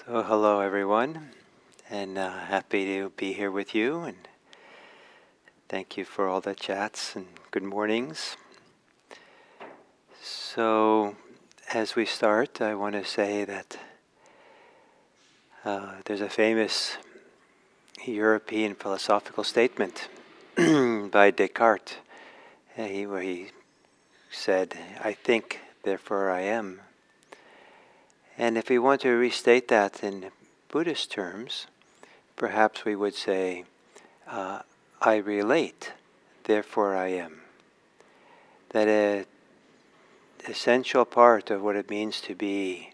So hello everyone, and happy to be here with you, and thank you for all the chats and good mornings. So as we start, I want to say that there's a famous European philosophical statement by Descartes, where he said, "I think, therefore I am." And if we want to restate that in Buddhist terms, perhaps we would say, I relate, therefore I am. That an essential part of what it means to be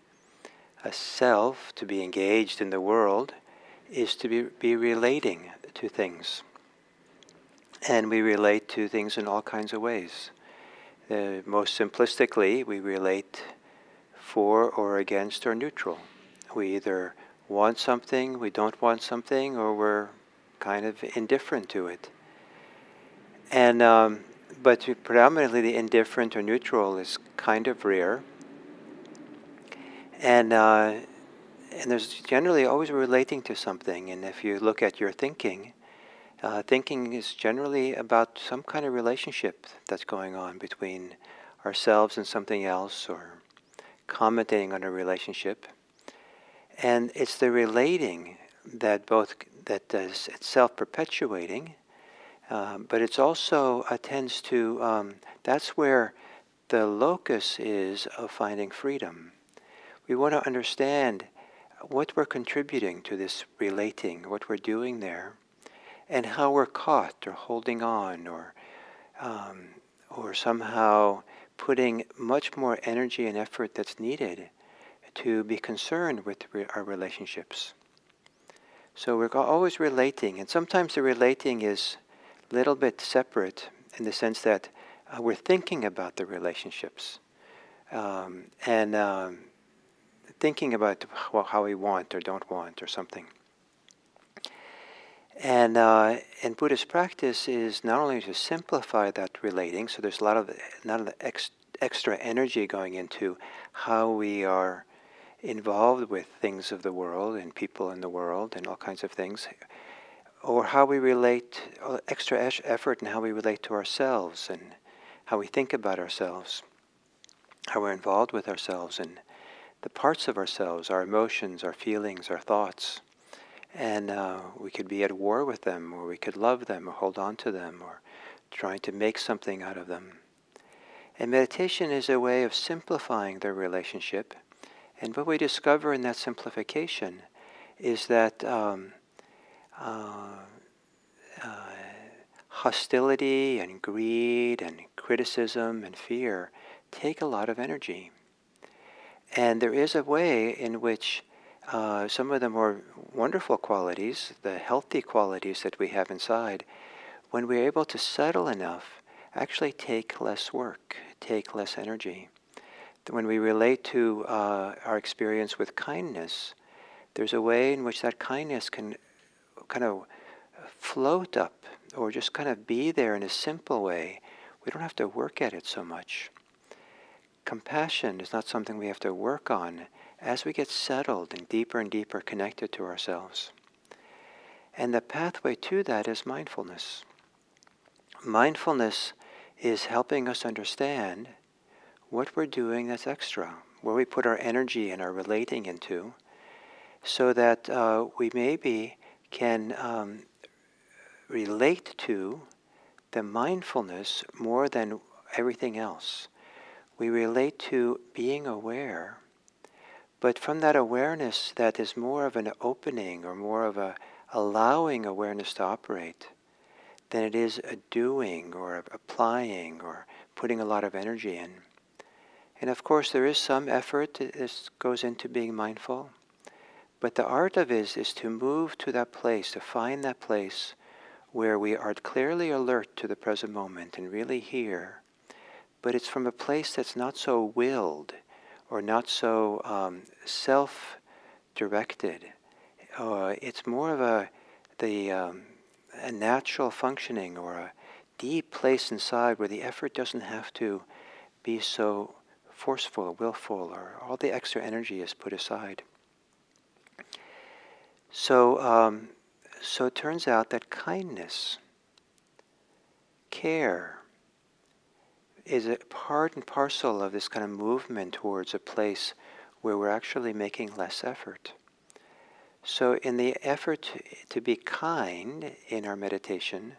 a self, to be engaged in the world, is to be relating to things. And we relate to things in all kinds of ways. Most simplistically, we relate for or against or neutral. We either want something, we don't want something, or we're kind of indifferent to it. And but predominantly the indifferent or neutral is kind of rare. And there's generally always relating to something. And if you look at your thinking, thinking is generally about some kind of relationship that's going on between ourselves and something else, or commenting on a relationship. And it's the relating that is itself perpetuating, but it's also tends to, that's where the locus is of finding freedom. We want to understand what we're contributing to this relating, what we're doing there, and how we're caught or holding on, or somehow putting much more energy and effort that's needed to be concerned with our relationships. So we're always relating, and sometimes the relating is a little bit separate in the sense that we're thinking about the relationships and thinking about how we want or don't want or something. And Buddhist practice is not only to simplify that relating, so there's a lot of extra energy going into how we are involved with things of the world and people in the world and all kinds of things, or how we relate, extra effort in how we relate to ourselves and how we think about ourselves, how we're involved with ourselves and the parts of ourselves, our emotions, our feelings, our thoughts. And we could be at war with them, or we could love them, or hold on to them, or trying to make something out of them. And meditation is a way of simplifying the relationship. And what we discover in that simplification is that hostility and greed and criticism and fear take a lot of energy. And there is a way in which some of the more wonderful qualities, the healthy qualities that we have inside, when we're able to settle enough, actually take less work, take less energy. When we relate to our experience with kindness, there's a way in which that kindness can kind of float up or just kind of be there in a simple way. We don't have to work at it so much. Compassion is not something we have to work on as we get settled and deeper connected to ourselves. And the pathway to that is mindfulness. Mindfulness is helping us understand what we're doing that's extra, where we put our energy and our relating into, so that we maybe can relate to the mindfulness more than everything else. We relate to being aware, but from that awareness that is more of an opening or more of a allowing awareness to operate than it is a doing or applying or putting a lot of energy in. And of course there is some effort that goes into being mindful, but the art of it is to move to that place, to find that place where we are clearly alert to the present moment and really here, but it's from a place that's not so willed or not so self-directed. It's more of a natural functioning or a deep place inside where the effort doesn't have to be so forceful, willful, or all the extra energy is put aside. So, so it turns out that kindness, care, is a part and parcel of this kind of movement towards a place where we're actually making less effort. So in the effort to be kind in our meditation,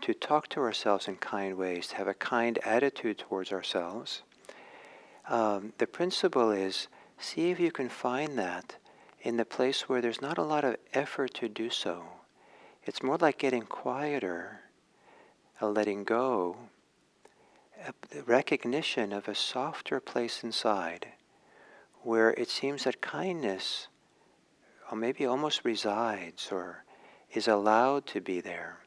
to talk to ourselves in kind ways, to have a kind attitude towards ourselves, the principle is see if you can find that in the place where there's not a lot of effort to do so. It's more like getting quieter, a letting go, the recognition of a softer place inside where it seems that kindness or maybe almost resides or is allowed to be there.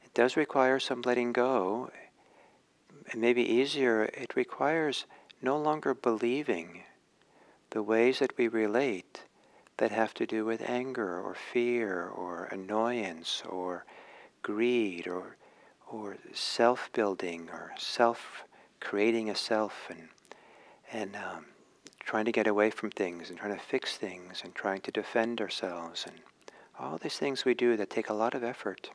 It does require some letting go. And maybe easier, it requires no longer believing the ways that we relate that have to do with anger or fear or annoyance or greed or self-building or self-creating a self and trying to get away from things and trying to fix things and trying to defend ourselves and all these things we do that take a lot of effort.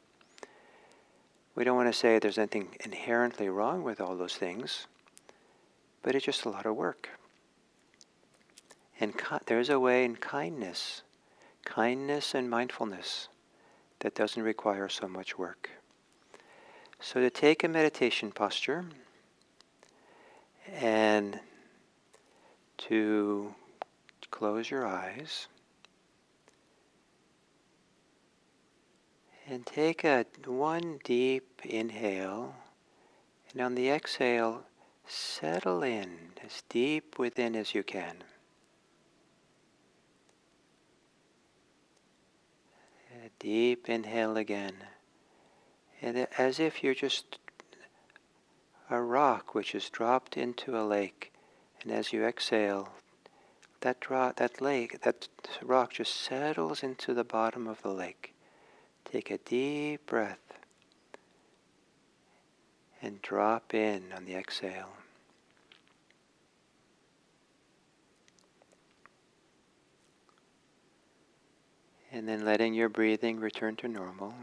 We don't want to say there's anything inherently wrong with all those things, but it's just a lot of work. And there's a way in kindness and mindfulness that doesn't require so much work. So to take a meditation posture and to close your eyes and take one deep inhale, and on the exhale, settle in as deep within as you can. A deep inhale again, and as if you're just a rock which is dropped into a lake, and as you exhale, that rock just settles into the bottom of the lake. Take a deep breath and drop in on the exhale. And then letting your breathing return to normal.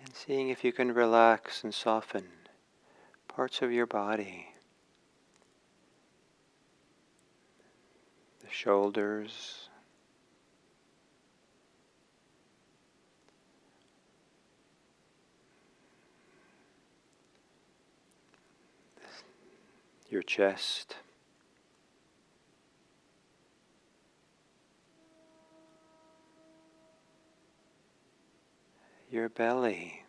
And seeing if you can relax and soften parts of your body. The shoulders, your chest, your belly,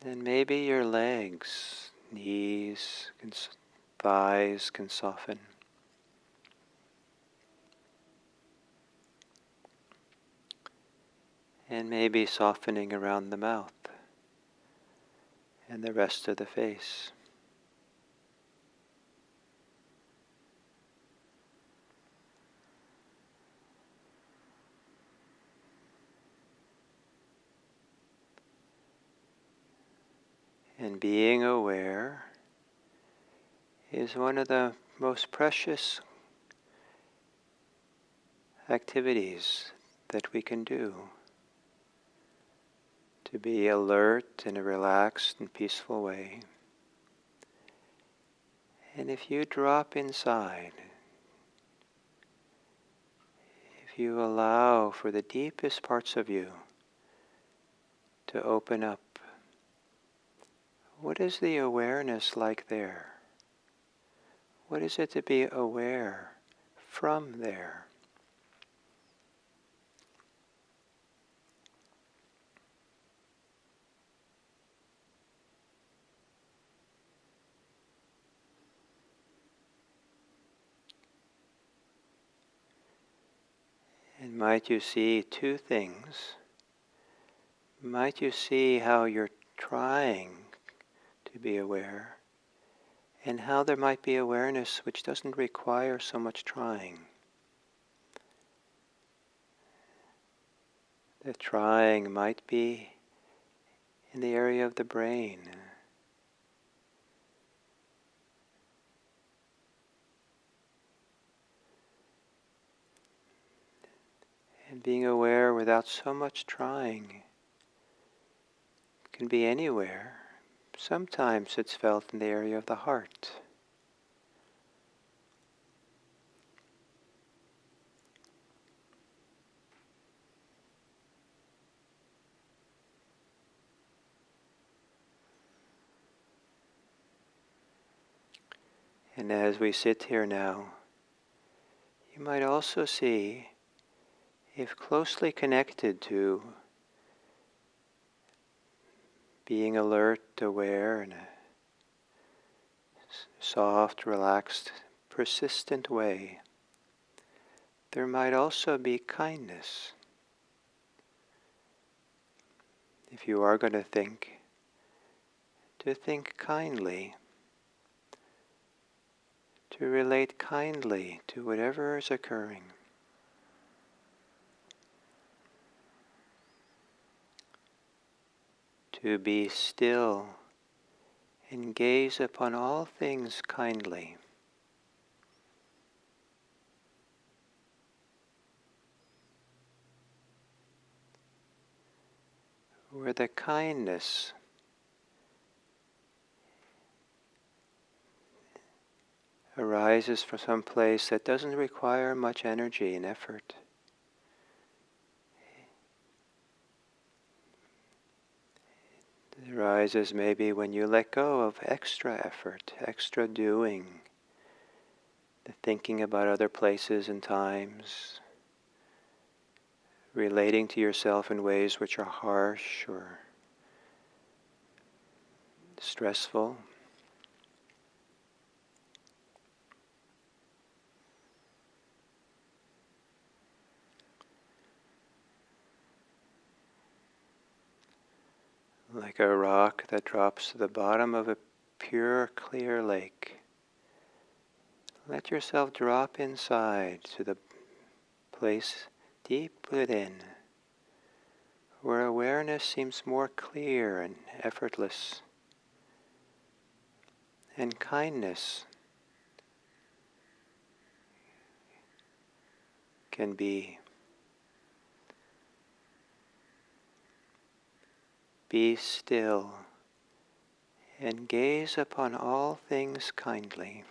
then maybe your legs, knees, thighs can soften. And maybe softening around the mouth and the rest of the face. And being aware is one of the most precious activities that we can do. To be alert in a relaxed and peaceful way. And if you drop inside, if you allow for the deepest parts of you to open up, what is the awareness like there? What is it to be aware from there? And might you see two things? Might you see how you're trying to be aware, and how there might be awareness which doesn't require so much trying. The trying might be in the area of the brain. And being aware without so much trying can be anywhere. Sometimes it's felt in the area of the heart. And as we sit here now, you might also see if closely connected to being alert, aware, in a soft, relaxed, persistent way, there might also be kindness. If you are going to think kindly, to relate kindly to whatever is occurring. To be still and gaze upon all things kindly. Where the kindness arises from some place that doesn't require much energy and effort. It arises maybe when you let go of extra effort, extra doing, the thinking about other places and times, relating to yourself in ways which are harsh or stressful. Like a rock that drops to the bottom of a pure, clear lake. Let yourself drop inside to the place deep within, where awareness seems more clear and effortless, and kindness can be. Be still and gaze upon all things kindly.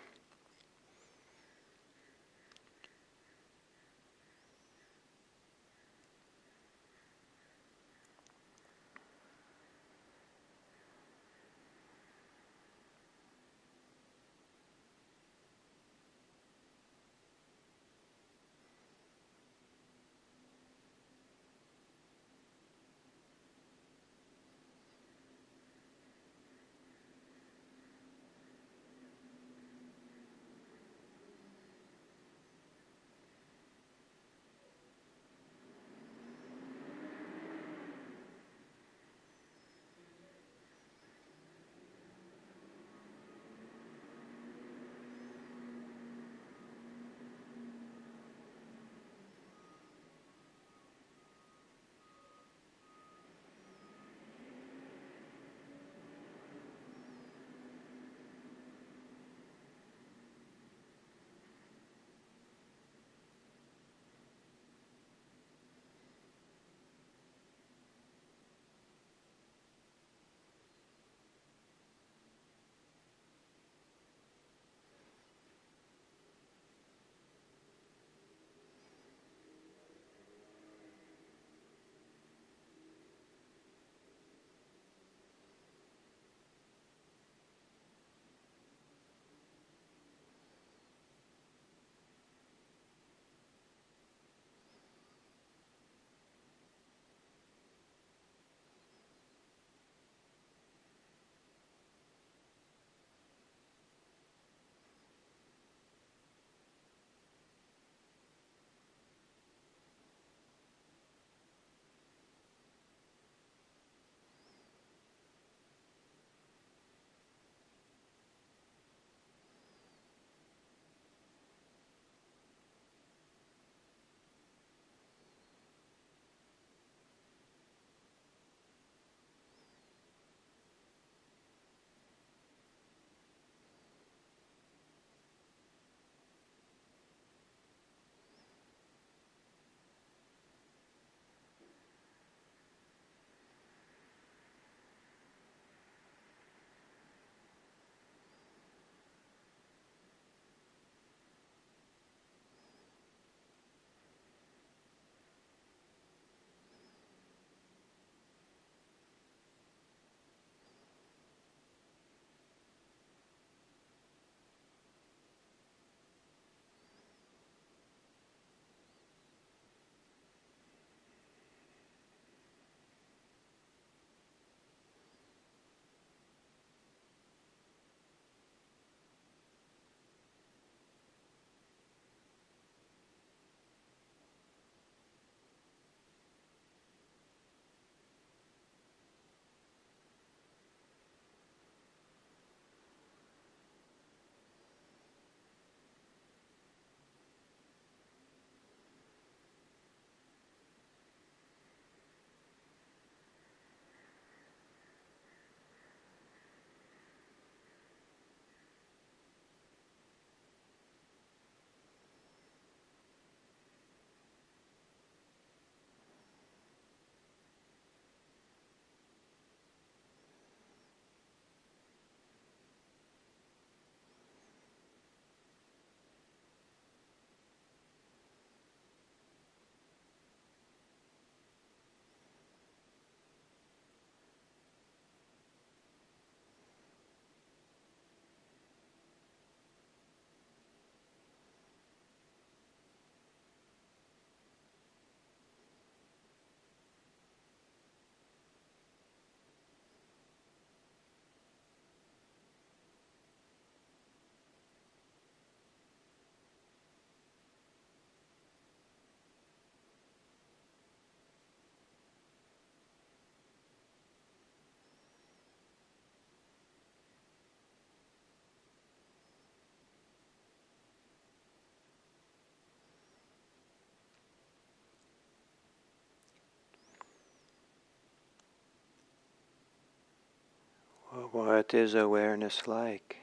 What is awareness like?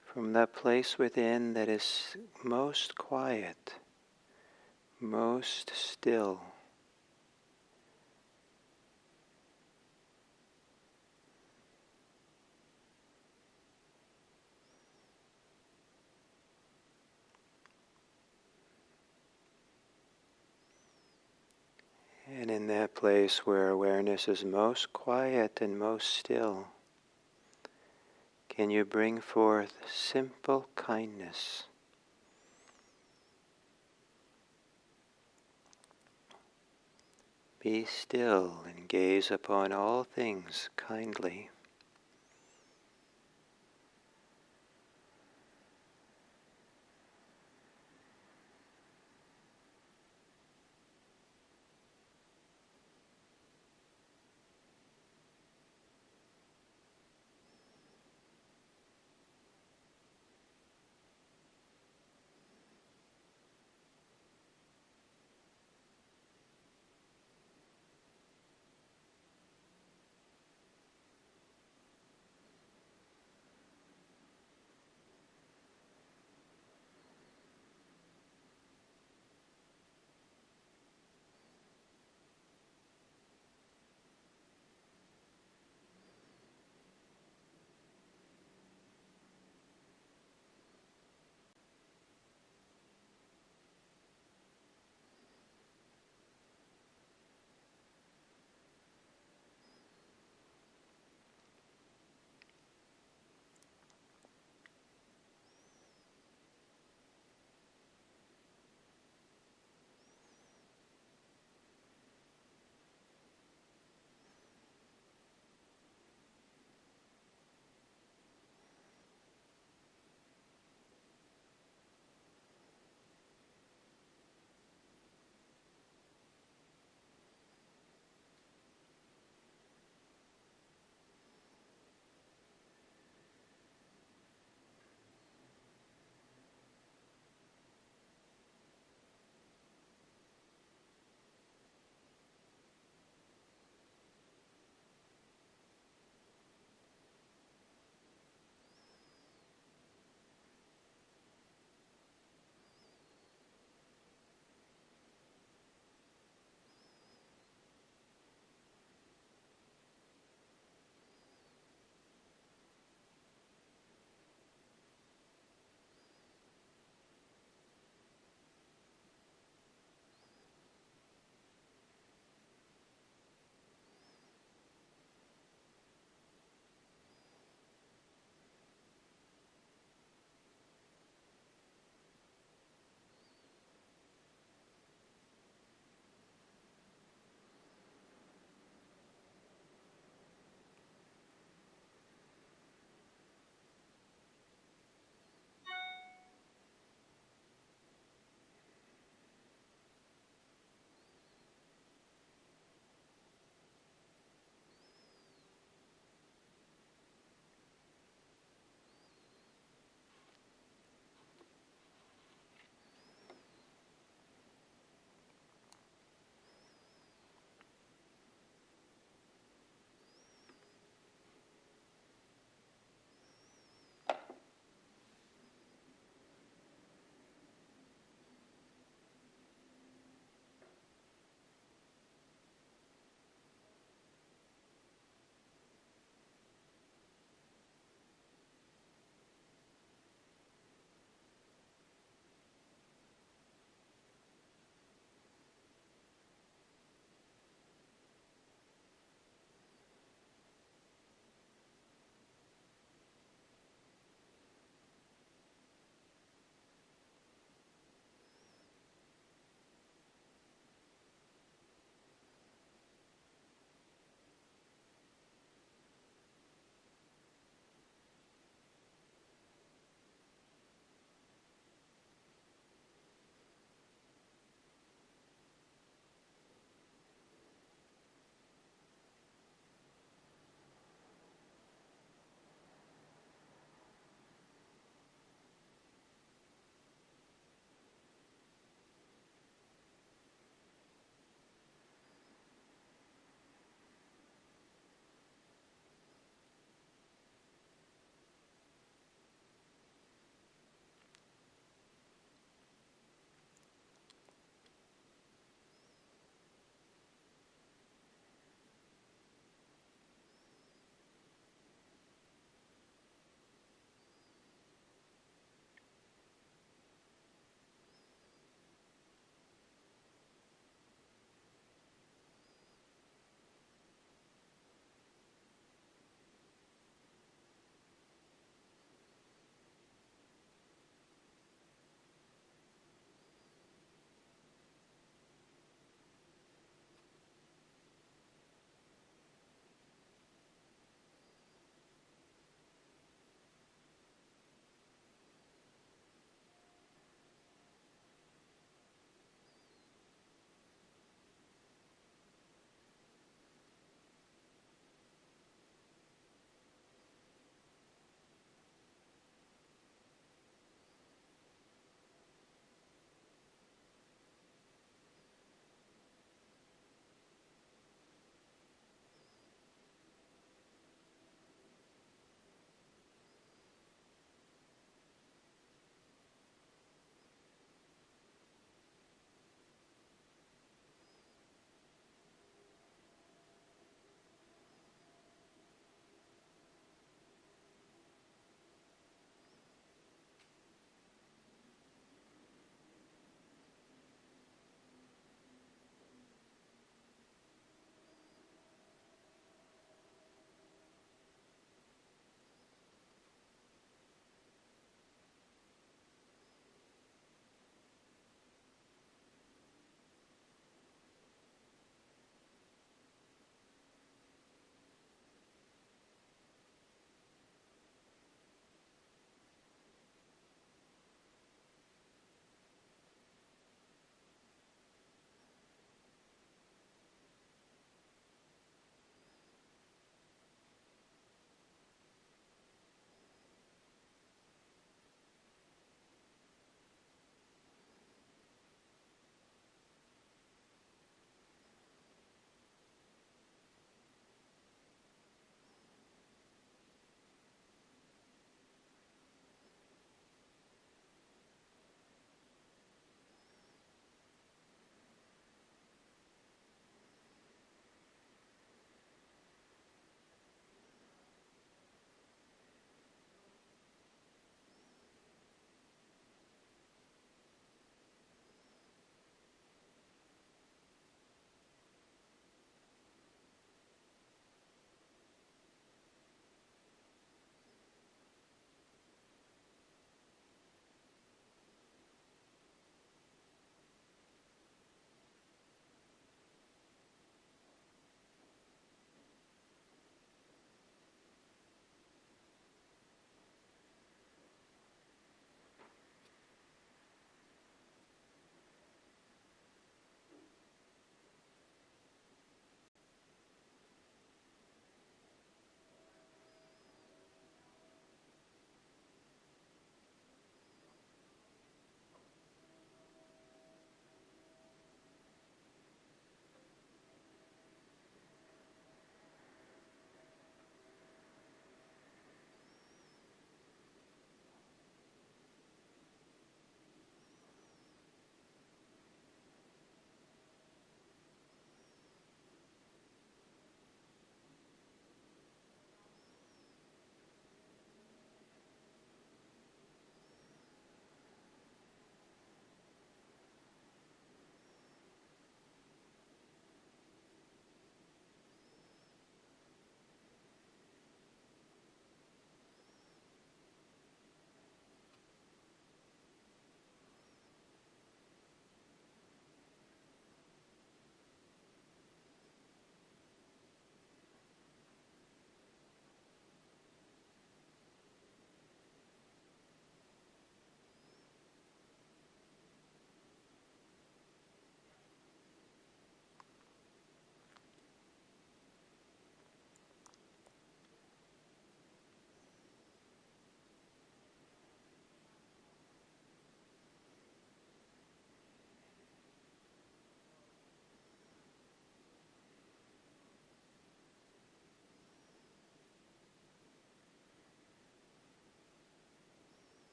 From that place within that is most quiet, most still. And in that place where awareness is most quiet and most still, can you bring forth simple kindness? Be still and gaze upon all things kindly.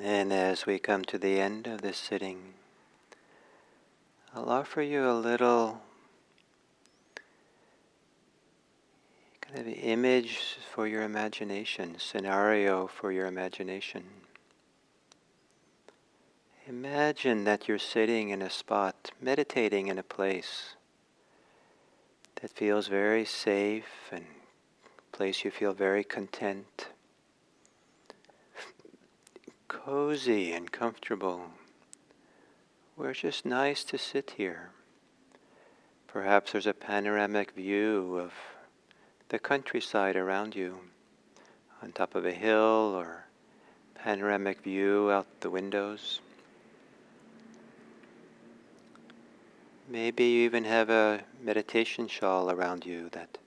And as we come to the end of this sitting, I'll offer you a little kind of image for your imagination, scenario for your imagination. Imagine that you're sitting in a spot, meditating in a place that feels very safe and a place you feel very content, cozy and comfortable, where it's just nice to sit here. Perhaps there's a panoramic view of the countryside around you, on top of a hill, or panoramic view out the windows. Maybe you even have a meditation shawl around you that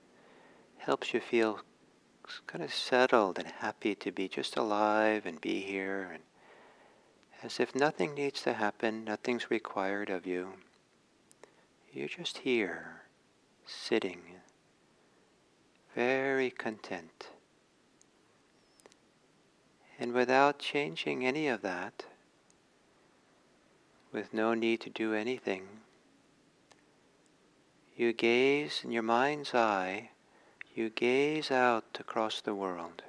helps you feel kind of settled and happy to be just alive and be here, and as if nothing needs to happen, nothing's required of you. You're just here, sitting, very content. And without changing any of that, with no need to do anything, you gaze in your mind's eye, you gaze out across the world,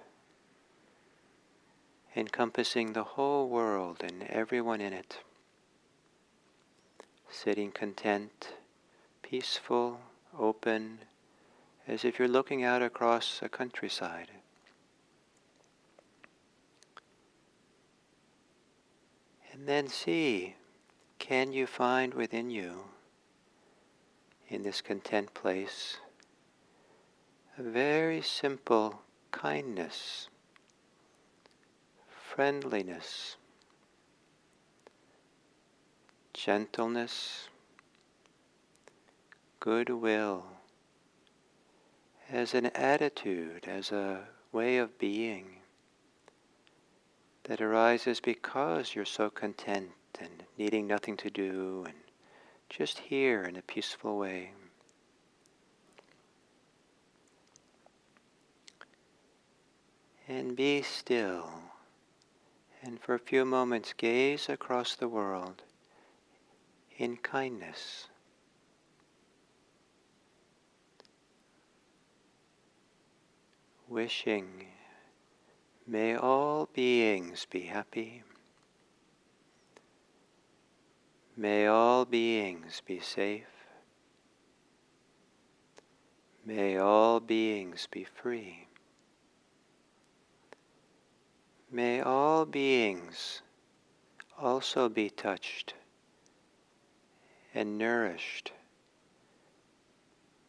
encompassing the whole world and everyone in it, sitting content, peaceful, open, as if you're looking out across a countryside. And then see, can you find within you, in this content place, a very simple kindness, friendliness, gentleness, goodwill, as an attitude, as a way of being that arises because you're so content and needing nothing to do and just here in a peaceful way. And be still, and for a few moments gaze across the world in kindness. Wishing, may all beings be happy. May all beings be safe. May all beings be free. May all beings also be touched and nourished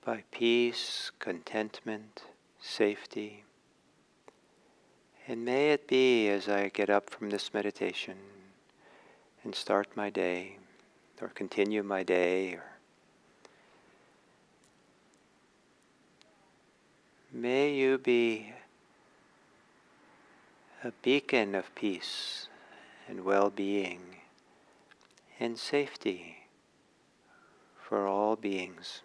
by peace, contentment, safety. And may it be as I get up from this meditation and start my day, or continue my day, or may you be a beacon of peace and well-being and safety for all beings.